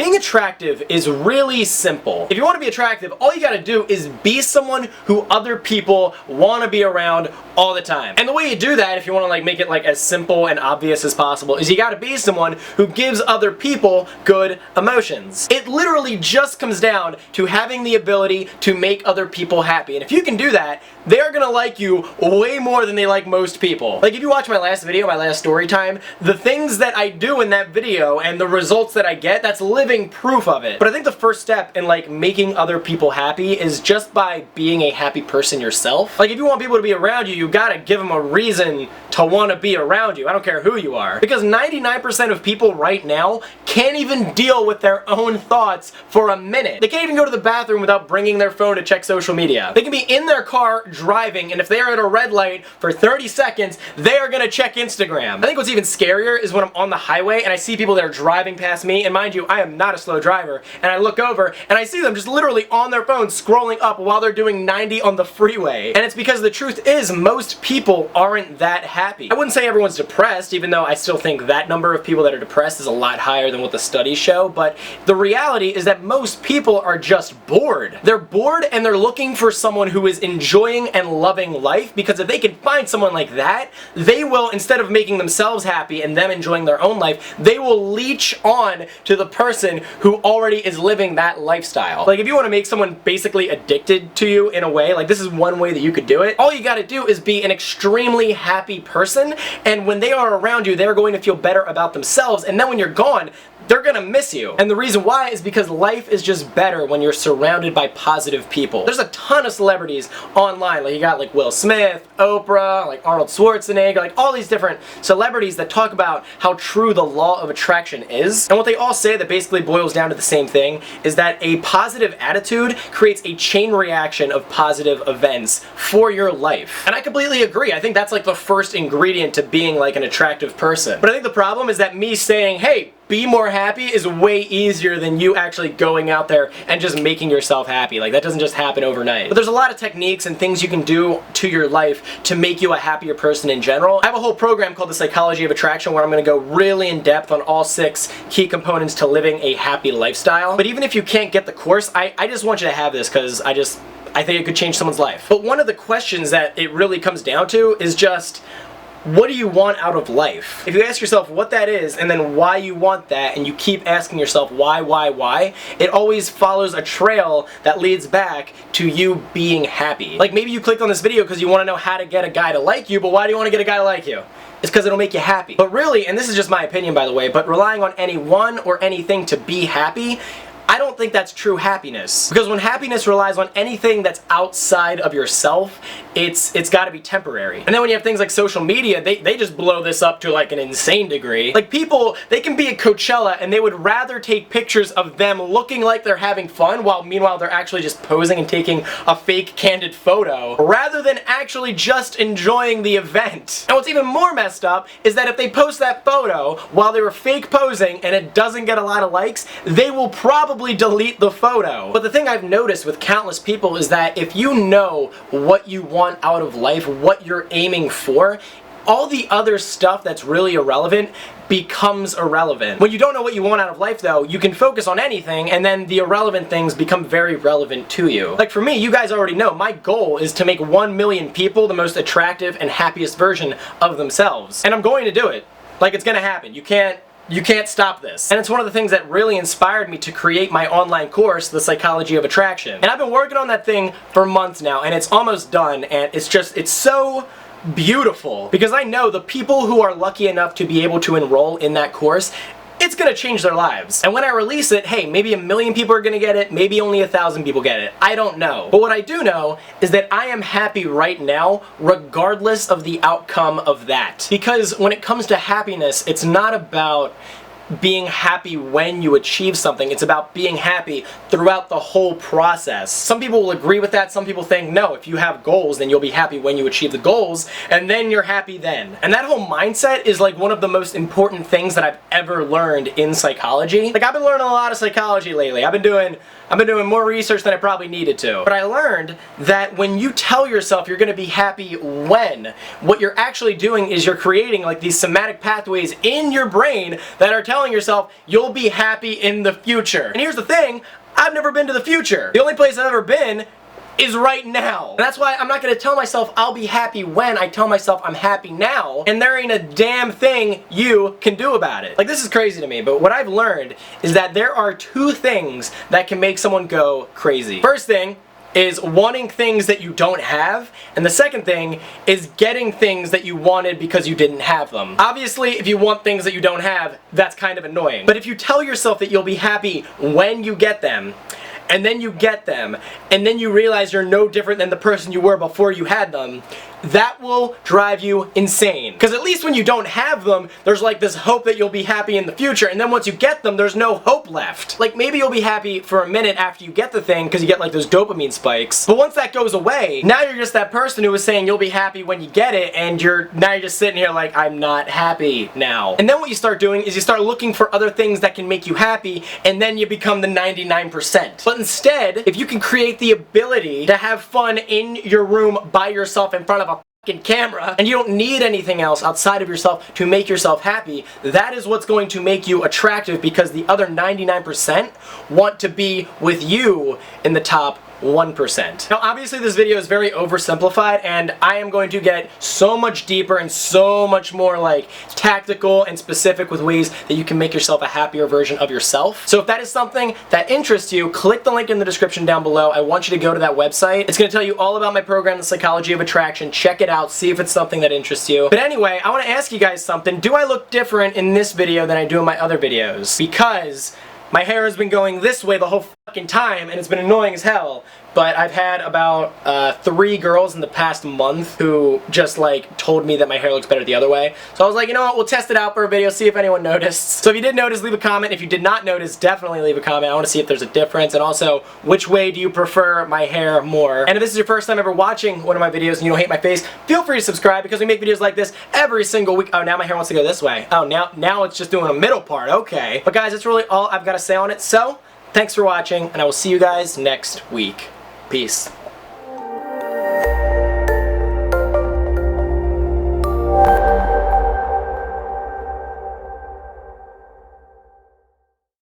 Being attractive is really simple. If you want to be attractive, all you gotta do is be someone who other people want to be around all the time. And the way you do that, if you want to like make it like as simple and obvious as possible, is you gotta be someone who gives other people good emotions. It literally just comes down to having the ability to make other people happy. And if you can do that, they're gonna like you way more than they like most people. Like if you watch my last video, my last story time, the things that I do in that video and the results that I get, that's living proof of it. But I think the first step in like making other people happy is just by being a happy person yourself. Like if you want people to be around you, you gotta give them a reason to want to be around you. I don't care who you are. Because 99% of people right now can't even deal with their own thoughts for a minute. They can't even go to the bathroom without bringing their phone to check social media. They can be in their car driving, and if they are at a red light for 30 seconds, they are gonna check Instagram. I think what's even scarier is when I'm on the highway and I see people that are driving past me, and mind you, I am not a slow driver, and I look over and I see them just literally on their phone scrolling up while they're doing 90 on the freeway. And it's because the truth is most people aren't that happy. I wouldn't say everyone's depressed, even though I still think that number of people that are depressed is a lot higher than what the studies show, but the reality is that most people are just bored. They're bored and they're looking for someone who is enjoying and loving life, because if they can find someone like that, they will, instead of making themselves happy and them enjoying their own life, they will leech on to the person who already is living that lifestyle. Like if you want to make someone basically addicted to you in a way, like this is one way that you could do it, all you gotta do is be an extremely happy person, and when they are around you, they're going to feel better about themselves, and then when you're gone, they're gonna miss you. And the reason why is because life is just better when you're surrounded by positive people. There's a ton of celebrities online, like you got like Will Smith, Oprah, like Arnold Schwarzenegger, like all these different celebrities that talk about how true the law of attraction is. And what they all say that basically boils down to the same thing is that a positive attitude creates a chain reaction of positive events for your life. And I completely agree. I think that's like the first ingredient to being like an attractive person. But I think the problem is that me saying, hey, be more happy is way easier than you actually going out there and just making yourself happy. Like that doesn't just happen overnight. But there's a lot of techniques and things you can do to your life to make you a happier person in general. I have a whole program called The Psychology of Attraction where I'm going to go really in depth on all 6 key components to living a happy lifestyle. But even if you can't get the course, I just want you to have this because I think it could change someone's life. But one of the questions that it really comes down to is just, what do you want out of life? If you ask yourself what that is and then why you want that, and you keep asking yourself why, it always follows a trail that leads back to you being happy. Like maybe you clicked on this video because you want to know how to get a guy to like you, but why do you want to get a guy to like you? It's because it'll make you happy. But really, and this is just my opinion by the way, but relying on anyone or anything to be happy, I don't think that's true happiness. Because when happiness relies on anything that's outside of yourself, it's gotta be temporary. And then when you have things like social media, they just blow this up to like an insane degree. Like people, they can be at Coachella and they would rather take pictures of them looking like they're having fun while meanwhile they're actually just posing and taking a fake candid photo, rather than actually just enjoying the event. And what's even more messed up is that if they post that photo while they were fake posing and it doesn't get a lot of likes, they will probably delete the photo. But the thing I've noticed with countless people is that if you know what you want out of life, what you're aiming for, all the other stuff that's really irrelevant becomes irrelevant. When you don't know what you want out of life though, you can focus on anything and then the irrelevant things become very relevant to you. Like for me, you guys already know, my goal is to make 1 million people the most attractive and happiest version of themselves. And I'm going to do it. Like it's gonna happen. You can't stop this. And it's one of the things that really inspired me to create my online course, The Psychology of Attraction. And I've been working on that thing for months now, and it's almost done, and it's so beautiful. Because I know the people who are lucky enough to be able to enroll in that course, it's gonna change their lives. And when I release it, hey, maybe 1 million people are gonna get it, maybe only 1,000 people get it. I don't know. But what I do know is that I am happy right now, regardless of the outcome of that. Because when it comes to happiness, it's not about being happy when you achieve something. It's about being happy throughout the whole process. Some people will agree with that. Some people think, no, if you have goals, then you'll be happy when you achieve the goals, and then you're happy then. And that whole mindset is like one of the most important things that I've ever learned in psychology. Like I've been learning a lot of psychology lately. I've been doing more research than I probably needed to. But I learned that when you tell yourself you're gonna be happy when, what you're actually doing is you're creating like these somatic pathways in your brain that are telling telling yourself you'll be happy in the future. And here's the thing, I've never been to the future. The only place I've ever been is right now. And that's why I'm not gonna tell myself I'll be happy when. I tell myself I'm happy now, and there ain't a damn thing you can do about it. Like, this is crazy to me, but what I've learned is that there are two things that can make someone go crazy. First thing is wanting things that you don't have, and the second thing is getting things that you wanted because you didn't have them. Obviously, if you want things that you don't have, that's kind of annoying. But if you tell yourself that you'll be happy when you get them, and then you get them, and then you realize you're no different than the person you were before you had them, that will drive you insane. Because at least when you don't have them, there's like this hope that you'll be happy in the future, and then once you get them, there's no hope left. Like, maybe you'll be happy for a minute after you get the thing, because you get like those dopamine spikes, but once that goes away, now you're just that person who was saying you'll be happy when you get it, and now you're just sitting here like, I'm not happy now. And then what you start doing is you start looking for other things that can make you happy, and then you become the 99%. But instead, if you can create the ability to have fun in your room by yourself in front of a fucking camera, and you don't need anything else outside of yourself to make yourself happy, that is what's going to make you attractive, because the other 99% want to be with you in the top 1%. Now, obviously this video is very oversimplified, and I am going to get so much deeper and so much more like tactical and specific with ways that you can make yourself a happier version of yourself. So if that is something that interests you, click the link in the description down below. I want you to go to that website. It's going to tell you all about my program, The Psychology of Attraction. Check it out, see if it's something that interests you. But anyway, I want to ask you guys something. Do I look different in this video than I do in my other videos? Because my hair has been going this way the whole fucking time, and it's been annoying as hell. But I've had about 3 girls in the past month who just like told me that my hair looks better the other way. So I was like, you know what, we'll test it out for a video, see if anyone noticed. So if you did notice, leave a comment. If you did not notice, definitely leave a comment. I want to see if there's a difference, and also, which way do you prefer my hair more? And if this is your first time ever watching one of my videos and you don't hate my face, feel free to subscribe, because we make videos like this every single week. Oh, now my hair wants to go this way. Oh, now it's just doing a middle part. Okay. But guys, that's really all I've got to say on it. So, thanks for watching, and I will see you guys next week. Peace.